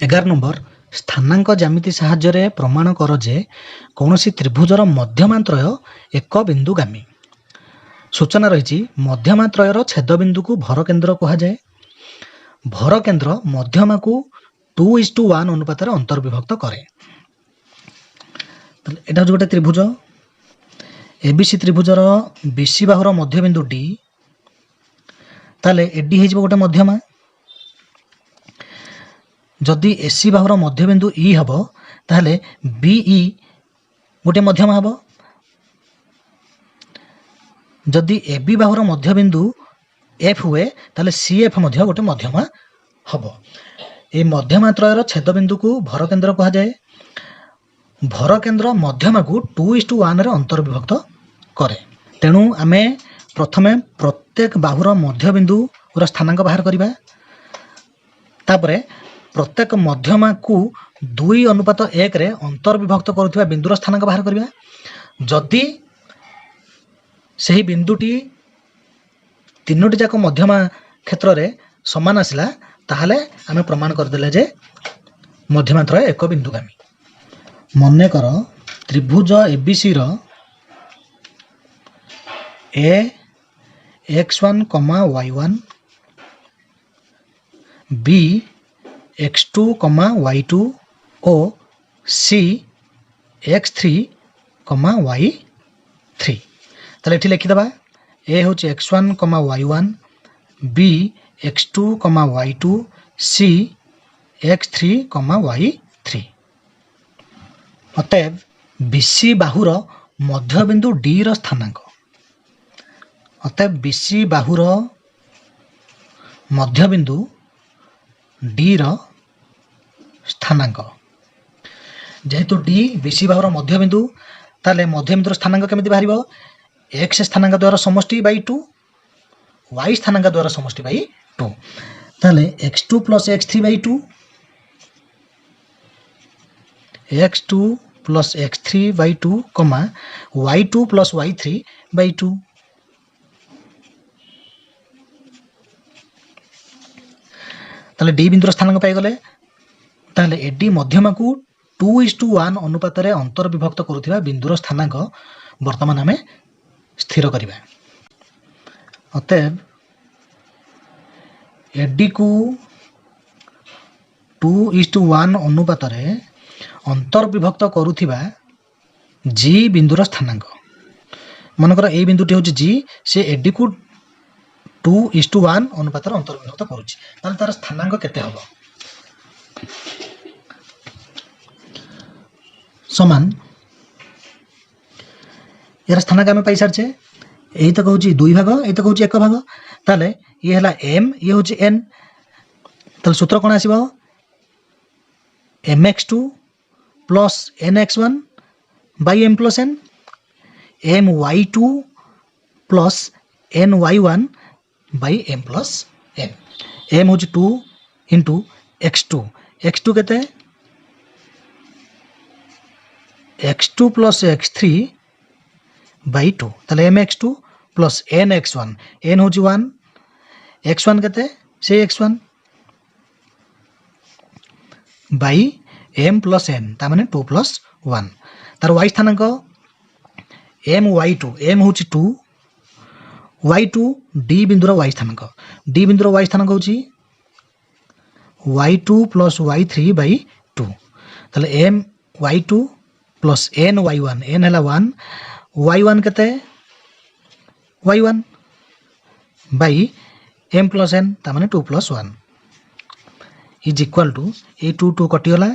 11 number स्थानांक ज्यामिति साहाय्य प्रमाण कर जे कौनसी त्रिभुजर मध्यमात्रय एक बिंदुगामी। सूचना रही मध्यमात्रयर छेदबिंदु को भर केन्द्र कहुए। भर केन्द्र मध्यमा को 2:1 अनुपात अंतर्विभक्त करे। एटा गोटे त्रिभुज एबीसी त्रिभुजर बीसी बाहुर मध्यबिंदु डी ताले एडी हो गोटे मध्यमा। जदि एसी बाहुर मध्यबिंदु ई हम ताले बीई गोटे मध्यमा हम। जदि एबी बाहुर मध्यबिंदु एफ हुए ताले सीएफ मध्य गोटे मध्यमा हम। ए मध्यमात्रयर छेदबिंदु को भर केन्द्र कहुए। भर केन्द्र मध्यमा को 2:1 रे अंतर्विभक्त करे। तेणु आमे प्रथमे प्रत्येक बाहुर मध्यबिंदु स्थानांक बाहर करिबा। तापरे प्रत्येक मध्यमा को 2:1 रे अंतर्विभक्त करुवा बिंदुर स्थानांक बाहर करिबा। जदि सही बिंदुटी तीनोटी जाक मध्यमा क्षेत्र रे समान आसिला ताहले आमे प्रमाण करदेले जे मध्यमात्रय एक बिंदुगामी। मने कर त्रिभुज एबीसी रो ए x1, y1 B x2, y2 और सी x3, y3। ताले एठी लिखि दबा ए होची x1, y1 B x2, y2 सी x3, y3। अतएव बीसी बाहुर मध्यबिंदु डी रो स्थानांक अतएव बीसी बाहुर मध्यबिंदु डी रो स्थानांक जेहेतु डी बीसी बाहुर मध्यबिंदु ताले मध्यबिंदुर स्थानांक केमिति बाहरिबो x स्थानांक द्वारा समष्टि बाई 2 y स्थानांक द्वारा समष्टि बाई 2 ताले x2 + x3 by 2 x2 + x3 by 2 y2 + y3 by 2। ताले डी बिंदुर स्थानांक पाई गले। ताले एडी मध्यमा को 2:1 अनुपात रे अंतर्विभक्त करुवा बिंदुर स्थानांक वर्तमान आमे स्थिर करिबा। अतएव एडी को 2:1 अनुपात रे अंतर्विभक्त करुवा जी बिंदुर स्थानांक। मनकर ए बिंदुटी होची जी से एडी को 2:1 अनुपात रे अंतर्विभक्त करूची ताले तार स्थानांक केते हबो समान यार स्थानांक आमे पाई सारछे। एई त कहूची 2 भाग एई त कहूची 1 भाग ताले ये हला m ये होची n। ताले सूत्र कोन आसीबो mx2 + nx1 / m + n my2 + ny1 / m + n। m होची 2 * x2 x2 केते x2 + x3 / 2 ताले mx2 + nx1 n होची 1 x1 केते से x1 / m + n ता माने 2 + 1। तार y स्थानांक my2 m होची 2 y2 d बिंदुर y स्थानांक d बिंदुर y स्थानांक होची y2 + y3 / 2 ताले m y2 + n y1 n हला 1 y1 केते y1 / m + n ता माने 2 + 1 इज इक्वल टू ए 2 2 कटि गला।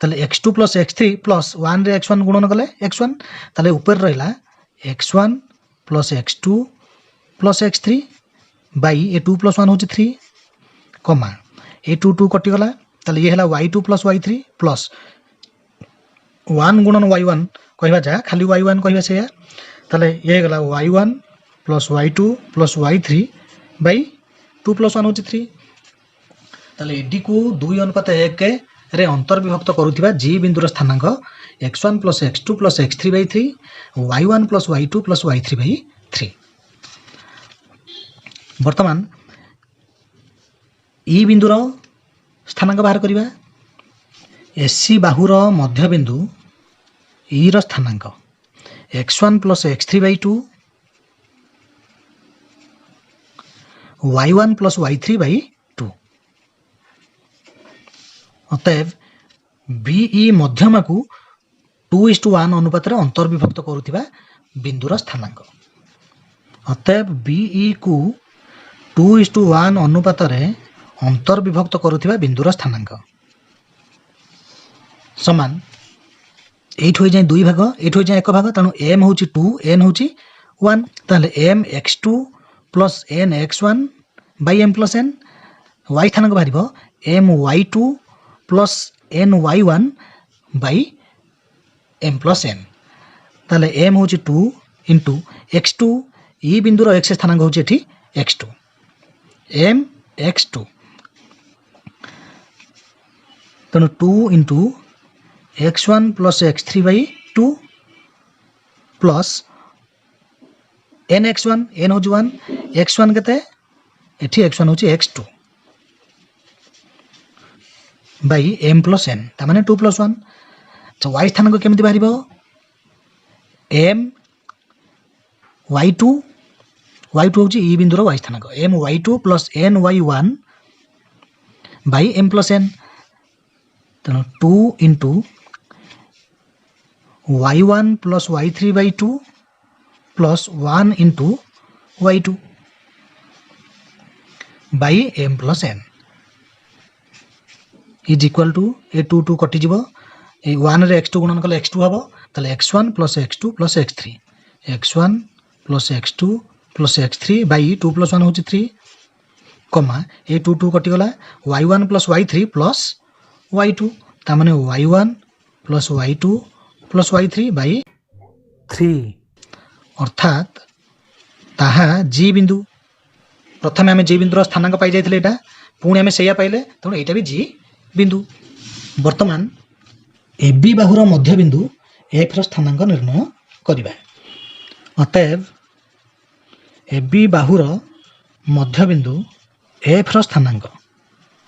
ताले x2 + x3 + 1 रे x1 गुणन कले x1 ताले ऊपर रहला x1 + x2 + x3 / ए 2 + 1 होची 3 कमा ए 2 2 कटि गला। ताले ये हला y2 + y3 + 1 गुणन y1 कहबा जा खाली y1 कहबा से ताले ये गला y1 + y2 + y3 / 2 + 1 होची 3। ताले एडी को 2:1 रे अंतर्विभक्त करुवा जी बिंदुर स्थानांक x1 + x2 + x3 / 3 y1 + y2 + y3 / 3। वर्तमान ई बिंदुर स्थानांक बाहर करिबा एसी बाहुर मध्यबिंदु ई रो स्थानांक x1 plus x3 by 2 y1 plus y3 by 2। अतएव बीई मध्यमा को 2:1 अनुपात अंतर्विभक्त करुवा बिंदुर स्थानांक। अतएव बीई को 2:1 अनुपात अंतर्विभक्त करुवा बिंदुर स्थानांक समान एट हो जाए 2 भाग एट हो जाए 1 भाग तेणु m हूँ 2 n हूँ 1 ताले m x2 plus n x1 by m plus n y स्थानांक बाहर m y2 plus n y1 by m plus n ताले m हूँ 2 इंटू x2 ई बिंदुर x स्थानांक हूँ एठी x2 m x2 तेणु 2 into x1 plus x3 by 2 plus n x1 n हूँ 1 x1 केते एठी x1 हूँ x2 by m plus n ता माने 2 प्लस 1 तो y स्थानांक केमिति बाहरिबो m y2 हूँ ई बिंदुर y स्थानांक m y2 plus n y1 by m plus n तेणु 2 into y1 plus y3 by 2 plus 1 into y2 by m plus n is equal to ए 2 कटि जीवो ए 1 रे x2 गुणन कले x2 हबो ताले x1 plus x2 plus x3 x1 plus x2 plus x3 by 2 plus 1 होची 3 कमा ए 2 कटि गला y1 plus y3 plus y2 ता माने y1 plus y2 plus y3 by 3 अर्थात ताहा जी बिंदु प्रथम आम जी बिंदुर स्थानांक पाई जाइथिले एटा पुणी आम सेया पाइले तेणु एटा भी जी बिंदु वर्तमान एबी बाहुर मध्य बिंदु एफ र स्थानांक निर्णय करिबा। अतएव एबी बाहुर मध्य बिंदु एफ र स्थानांक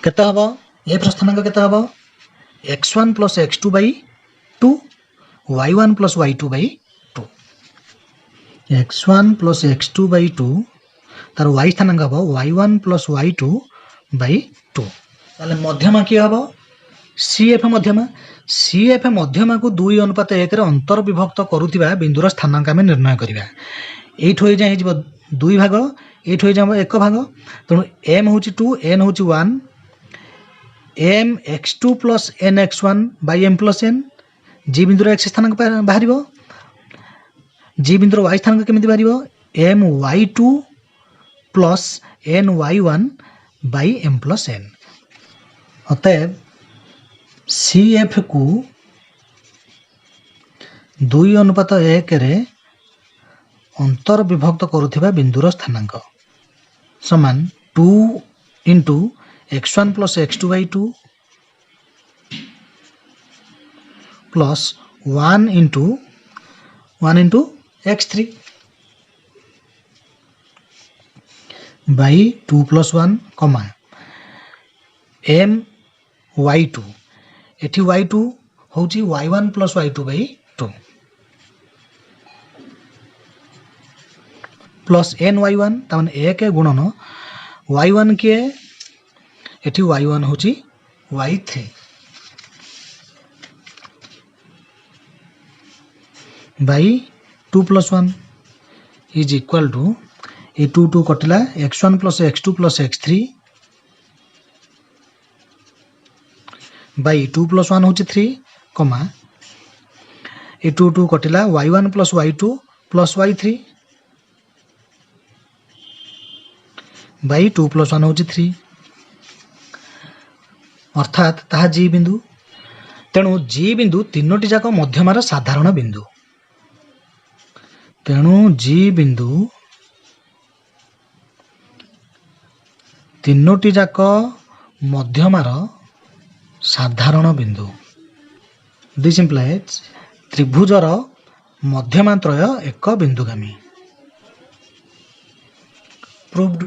केते हबो एफ र स्थानांक केते हबो x1 plus x2 by 2 y1 plus y2 by 2 x1 plus x2 by 2 तार y स्थानांक हबो y1 प्लस y2 बाई 2 ताले मध्यमा की हबो CF मध्यमा को 2 अनुपात 1 रे अंतर्विभक्त करुथिबा बिंदुर स्थानांक आमे निर्णय करिबा। एठ होई जाय हिजबो 2 भाग एठ होई जाबो 1 भाग तेणु m होची 2 n होची 1 m x2 plus n x1 by m plus n जी बिंदुर x स्थानांक बाहरिबो जी बिंदुर y स्थानांक केमिति बाहरिबो m y2 plus n y1 by m plus n। अतएव CF को 2 अनुपात 1 रे अंतर्विभक्त करुथिबा बिंदुर स्थानांक समान 2 into x1 plus x2 by 2 plus 1 into x3 by 2 plus 1 comma m y2 एठी y2 होची y1 plus y2 by 2 plus n y1 तामने 1 गुणन y1 के एठी y1 होची y3 by 2 plus 1 is equal to ए 2 कटिला x1 plus x2 plus x3 by 2 plus 1 होची 3 कमा ए 2 कटिला y1 plus y2 plus y3 by 2 plus 1 होची 3 अर्थात ताहा जी बिंदु तेणु जी बिंदु तीनोटी जाक मध्यमार साधारण बिंदु तेणु जी बिंदु तीनोटी जाक मध्यमार साधारण बिंदु दिस इम्प्लाइज त्रिभुजर मध्यमात्रय एक बिंदुगामी प्रूव्ड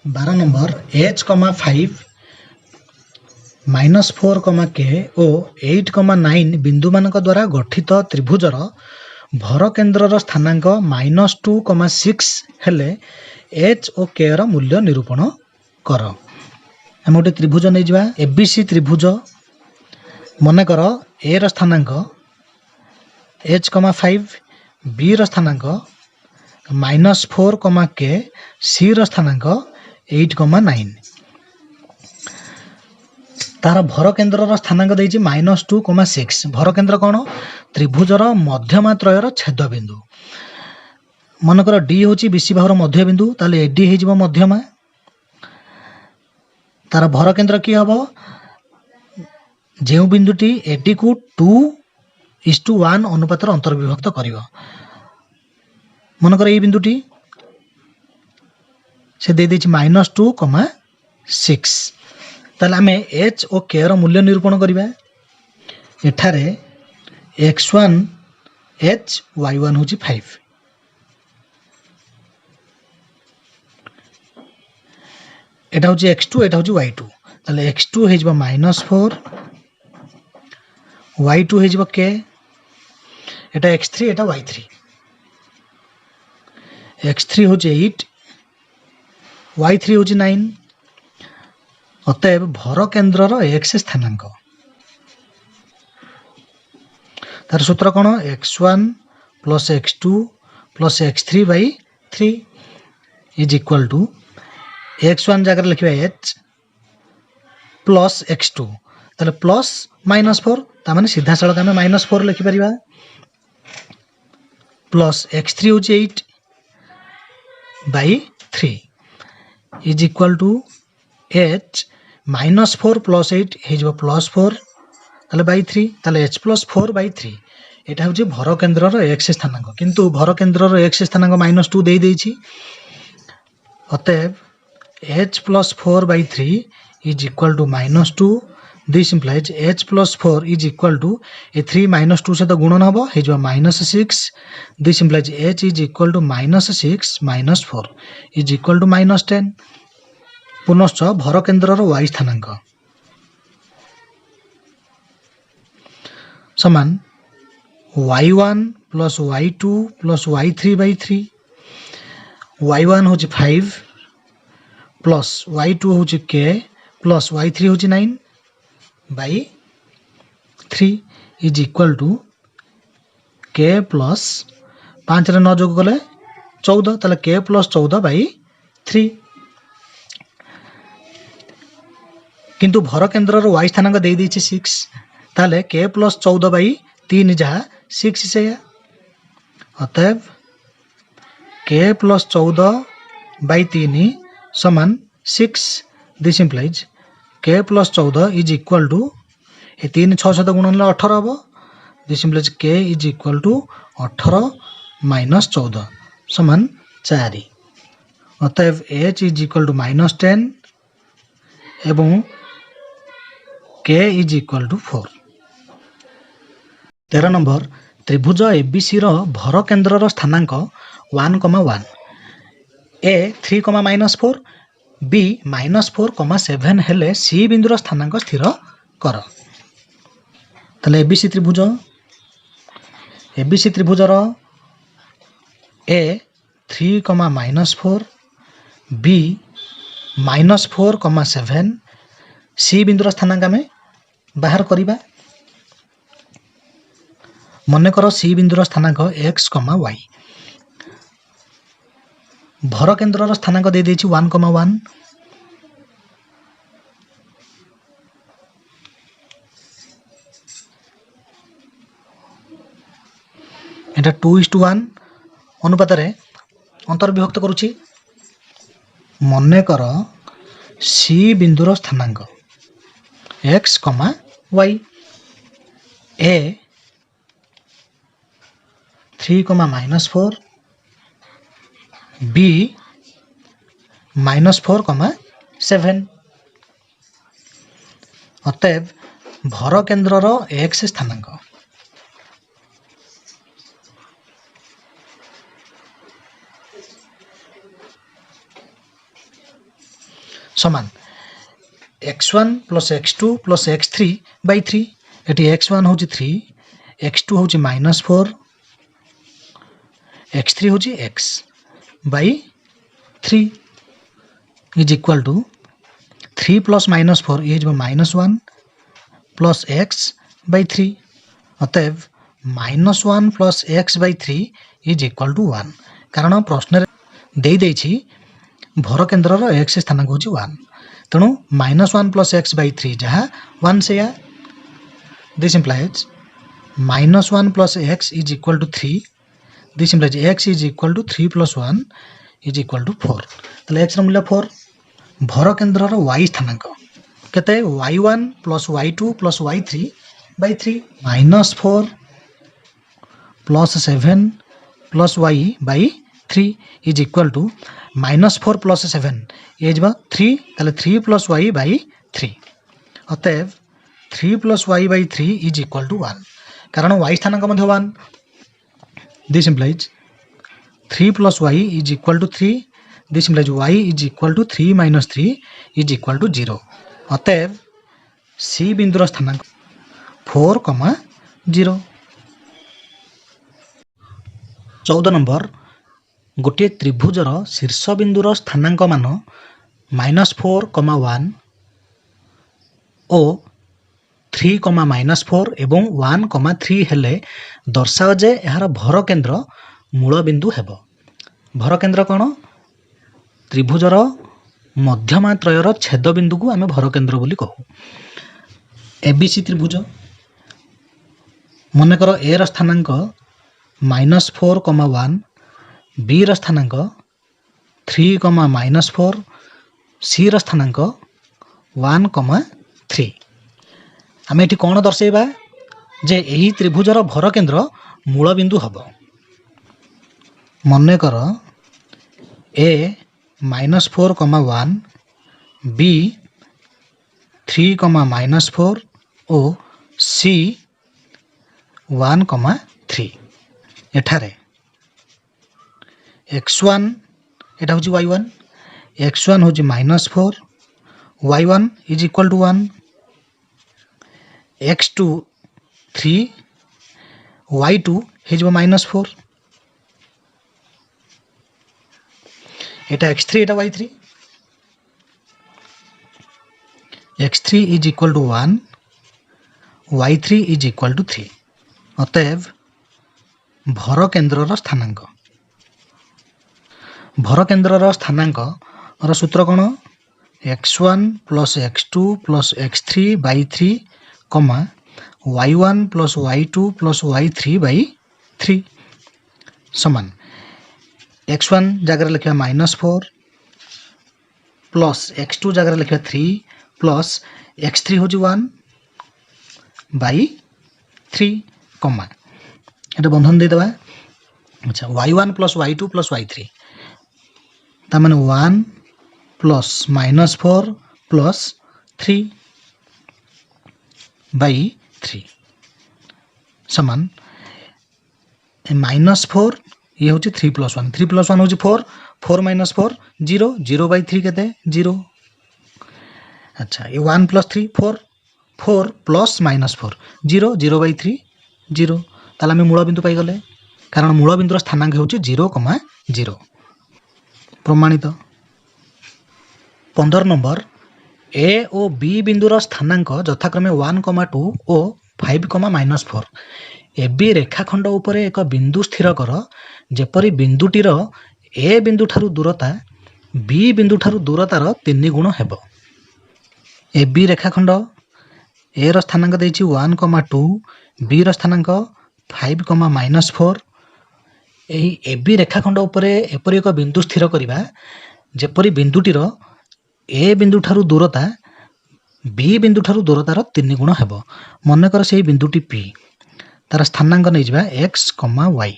12 नंबर h, 5 -4, k ଓ 8, 9 ବିନ୍ଦୁ ମାନଙ୍କ ଦ୍ୱାରା ଗଠିତ ତ୍ରିଭୁଜର ଭର କେନ୍ଦ୍ରର ସ୍ଥାନାଙ୍କ -2, 6 ହେଲେ h ଓ k ର ମୂଲ୍ୟ ନିରୂପଣ କର। ଆମେ ଗୋଟେ ତ୍ରିଭୁଜ ନେଇଯିବା ABC ତ୍ରିଭୁଜ। ମନେକର a ର ସ୍ଥାନାଙ୍କ h, 5, b ର ସ୍ଥାନାଙ୍କ -4, k, c ର ସ୍ଥାନାଙ୍କ 8, 9। ତାର ଭର କେନ୍ଦ୍ରର ସ୍ଥାନାଙ୍କ ଦେଇଛି -2, 6। ଭର କେନ୍ଦ୍ର କଣ? ତ୍ରିଭୁଜର ମଧ୍ୟମା ତ୍ରୟର ଛେଦ ବିନ୍ଦୁ। ମନେକର D ହେଉଛି BC ବାହୁର ମଧ୍ୟ ବିନ୍ଦୁ, ତାହେଲେ AD ହେଇଯିବ ମଧ୍ୟମା। ତାର ଭର କେନ୍ଦ୍ର କି ହବ? ଯେଉଁ ବିନ୍ଦୁଟି AD କୁ 2:1 ଅନୁପାତରେ ଅନ୍ତର୍ବିଭକ୍ତ କରିବ। ମନେକର ଏଇ ବିନ୍ଦୁଟି ସେ ଦେଇଦେଇଛି -2, 6। ତାହେଲେ ଆମେ h ଓ k ର ମୂଲ୍ୟ ନିରୂପଣ କରିବା। ଏଠାରେ x1 h, y1 ହେଉଛି 5। এটা হচ্ছে x2, এটা হচ্ছে y2। তাহলে x2 ହେଇଯିବ -4, y2 ହେଇଯିବ k, এটা x3, এটা y3। x3 হচ্ছে 8, y3 হচ্ছে 9। অতএব ভর কেন্দ্রর x স্থানাঙ্ক, তার সূত্র কোন? x1 + x2 + x3/3 is equal to x1 জায়গায় লিখিবা h প্লস x2, তাহলে প্লস -4, তার মানে সিধা সড়ক আমি -4 লিখি পারিবা। প্লস x3 হচ্ছে 8/3 ইজ ইকুয়াল টু h -4 + 8 ହେଇଯିବ +4, তাহলে /3, তাহলে h + 4/3। এটা হচ্ছে ভর কেন্দ্রর x স্থানাঙ্ক, কিন্তু ভর কেন্দ্রর x স্থানাঙ্ক -2 দেই দেইছি। অতএব h + 4/3 is equal to -2. This implies h + 4 is equal to a 3 -2 সହିତ ଗୁଣନ ହେବ, ହେଇଯିବ -6. This implies h is equal to -6 - 4 is equal to -10. ପୁନଶ୍ଚ ଭର କେନ୍ଦ୍ରର y ସ୍ଥାନାଙ୍କ ସମାନ y1 + y2 + y3/3। y1 ହେଉଛି 5 ପ୍ଲସ୍ y2 ହେଉଛି k ପ୍ଲସ୍ y3 ହେଉଛି 9/3 is equal to k plus 5ରେ 9 ଯୋଗ କଲେ 14, ତାହେଲେ k ପ୍ଲସ୍ 14/3। କିନ୍ତୁ ଭର କେନ୍ଦ୍ରର y ସ୍ଥାନାଙ୍କ ଦେଇଦେଇଛି 6, ତାହେଲେ k ପ୍ଲସ୍ 14/3 ଯାହା 6 ସେଇଆ। ଅତଏବ k ପ୍ଲସ୍ 14/3 ସମାନ 6। This implies k plus 14 is equal to ଏ 3 6 ସହିତ ଗୁଣ ହେଲେ 18 ହେବ। This implies k is equal to 18 - 14 ସମାନ 4। ଅତଏବ h is equal to -10 ଏବଂ k is equal to 4। 13 number ତ୍ରିଭୁଜ ABC ର ଭର କେନ୍ଦ୍ରର ସ୍ଥାନାଙ୍କ 1, 1, a 3, -4, b -4, 7 ହେଲେ c ବିନ୍ଦୁର ସ୍ଥାନାଙ୍କ ସ୍ଥିର କର। ତାହେଲେ ABC ତ୍ରିଭୁଜର a 3, -4, b -4, 7, c ବିନ୍ଦୁର ସ୍ଥାନାଙ୍କ ଆମେ ବାହାର କରିବା। ମନେକର c ବିନ୍ଦୁର ସ୍ଥାନାଙ୍କ x, y। ଭର କେନ୍ଦ୍ରର ସ୍ଥାନାଙ୍କ ଦେଇ ଦେଇଛି 1, 1। এটা 2:1 ଅନୁପାତରେ ଅନ୍ତର୍ବିଭକ୍ତ କରୁଛି। ମନେକର c ବିନ୍ଦୁର ସ୍ଥାନାଙ୍କ x, y। a 3, -4, b -4, 7। ଅତଏବ ଭର କେନ୍ଦ୍ରର x ସ୍ଥାନାଙ୍କ ସମାନ x1 plus x2 plus x3 by 3 eighty x1 हूँ 3 x2 हूँ -4 x3 हूँ x by 3 is equal to 3 plus -4 ये -1 प्लस x बाई 3 अतएव -1 plus x by 3 is equal to 1 कारण प्रश्न दे देछि भर केन्द्रर x स्थानांक हूँ 1 तेणु -1 प्लस x बाई 3 जहाँ 1 से this implies -1 plus x is equal to 3 this implies x is equal to 3 plus 1 is equal to 4 ताले x मूल्य 4 भर केन्द्रर y स्थानांक केते y1 plus y2 plus y3 by 3 -4 plus 7 plus y by 3 is equal to -4 plus 7 ये 3 ताले 3 plus y by 3 अतएव 3 plus y by 3 is equal to 1 कारण y स्थानांक मध्य 1 this implies 3 plus y is equal to 3 this implies y is equal to 3 minus 3 is equal to 0 अतएव सी बिंदुर स्थानांक 4,0 14 number गोटे त्रिभुजर शीर्ष बिंदुर स्थानांक मान -4,1 और 3,-4 एवं 1,3 हेले दर्शाओ जे यार भर केन्द्र मूल बिंदु हेब भर केन्द्र कौन त्रिभुजर मध्यमा त्रयर छेद बिंदु को आम भर केन्द्र बोली कहू एबीसी त्रिभुज मनकर ए र स्थानांक -4,1 बी र स्थानांक 3,-4 सी र स्थानांक 1,3 आम एटी कौन दर्शेबा जे यही त्रिभुजर भर केन्द्र मूल बिंदु हब मनकर ए -4,1 बी 3,-4 और सी 1,3 एठारे x1 एटा हूँ y1 x1 हूँ -4 y1 is equal to 1 x2 3 y2 हो -4 एटा x3 एटा y3 x3 is equal to 1 y3 is equal to 3 अतएव भर केन्द्रर स्थानांक भर केन्द्रर स्थानांक र सूत्र कौन x1 plus x2 plus x3 by 3 कमा y1 plus y2 plus y3 by 3 समान x1 जगह लिखा -4 प्लस x2 जगह लिखा 3 प्लस x3 हूँ 1 बाई 3 कमा ये बंधन देदेबा अच्छा y1 plus y2 plus y3 तार 1 प्लस -4 प्लस 3 बाई 3 समान -4 ये हूँ 3 प्लस 1 3 प्लस 1 हूँ 4 4 माइनस 4 0 0 बाई 3 के 0 अच्छा ये 1 प्लस 3 4 4 प्लस -4 0 0 बाई 3 0 ताला आम मूल बिंदु पाईगले कारण मूल बिंदुर स्थानांक हूँ 0,0 प्रमाणित 15 नंबर ए और बी बिंदुर स्थानांक यथाक्रमे 1,2 और 5,-4 ए बी रेखाखंड उपर एक बिंदु स्थिर कर जेपरी बिंदुटीर ए बिंदु ठारू दूरता बी बिंदु ठारू दूरतार 3 गुण हेब ए बी रेखाखंड ए र स्थानांक देछि 1,2 बी र स्थानांक 5,-4 एही ए बी रेखाखंड उपर एपरी एक बिंदु स्थिर करिबा जेपरी बिंदुटीर ए बिंदु ठारू दूरता बी बिंदु ठारू दूरतार 3 गुण हेब मनकर से बिंदुटी पी तार स्थानांक नहीं जावा x, y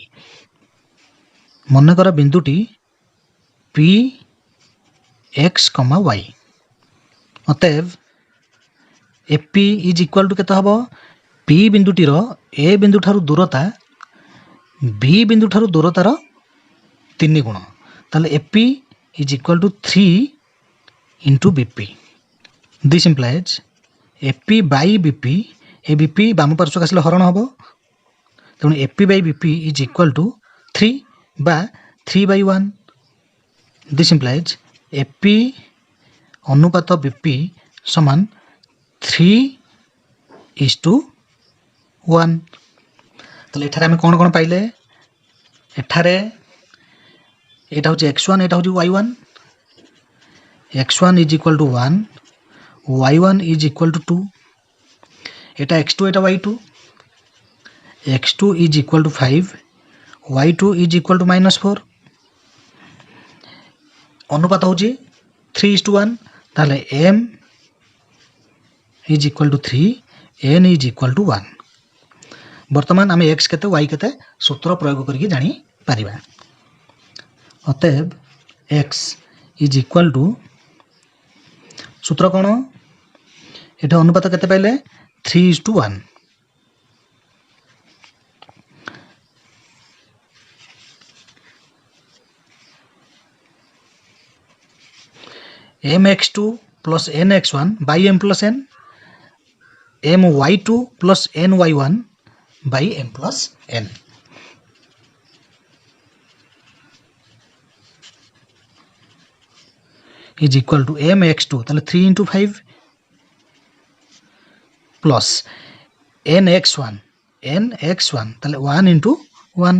मनकर बिंदुटी पी x, y अतएव एपी इज इक्वल टू केते हबो पी बिंदुटीर ए बिंदु ठारू दूरता बी बिंदु ठारू दूरतार 3 गुण ताले AP is equal to 3 into BP this implies AP by BP ए बीपी बाम पार्श्वक आसिले हरण हम तेणु AP by BP is equal to 3 बा 3/1 दिस इम्प्लाइज एपी अनुपात बीपी समान 3:1 तो एठारे आम कौन कौन पाइले एठारे एटा हूँ x1 एटा हूँ y1 x1 is equal to 1 y1 is equal to 2 एटा x2 एटा y2 x2 is equal to 5 y2 is equal to -4 अनुपात हूँ 3:1 ताले m is equal to 3 n is equal to 1 वर्तमान आम x केते y केते सूत्र प्रयोग करके जानी परिबा अतएव x इज इक्वाल टू सूत्र कौन एटा अनुपात केते पाइले 3:1 mx2 plus nx1 by m plus n my2 plus ny1 by m plus n is equal to mx2 ताले 3 into 5 plus nx1 ताले 1 into 1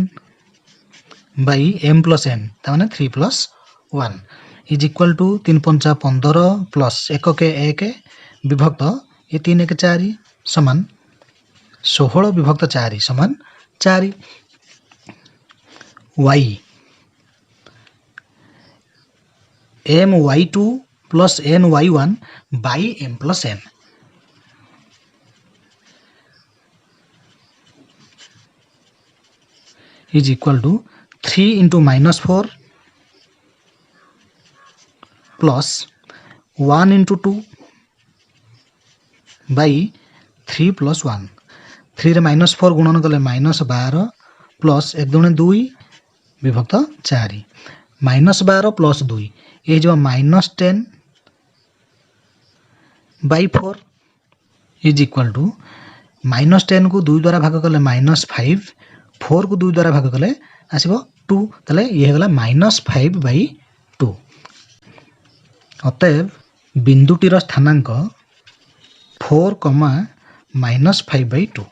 by m plus n ताने 3 plus 1 is equal to 3 पंचा 15 plus 1 के 1 विभक्त ये 3 1 4 समान 16 विभक्त 4 समान 4 y my2 plus ny1 by m plus n is equal to 3 into -4 plus 1 into 2 by 3 plus 1 3 रे -4 गुणन कले -12 प्लस 1 दूने 2 विभक्त 4 -12 प्लस 2 ये जो -10 by 4 इज इक्वल टू -10 को 2 द्वारा भाग कले -5 4 को 2 द्वारा भाग कले आसीबो 2 तले ये होला -5/2 अतएव बिंदुटीर स्थानांक 4, -5/2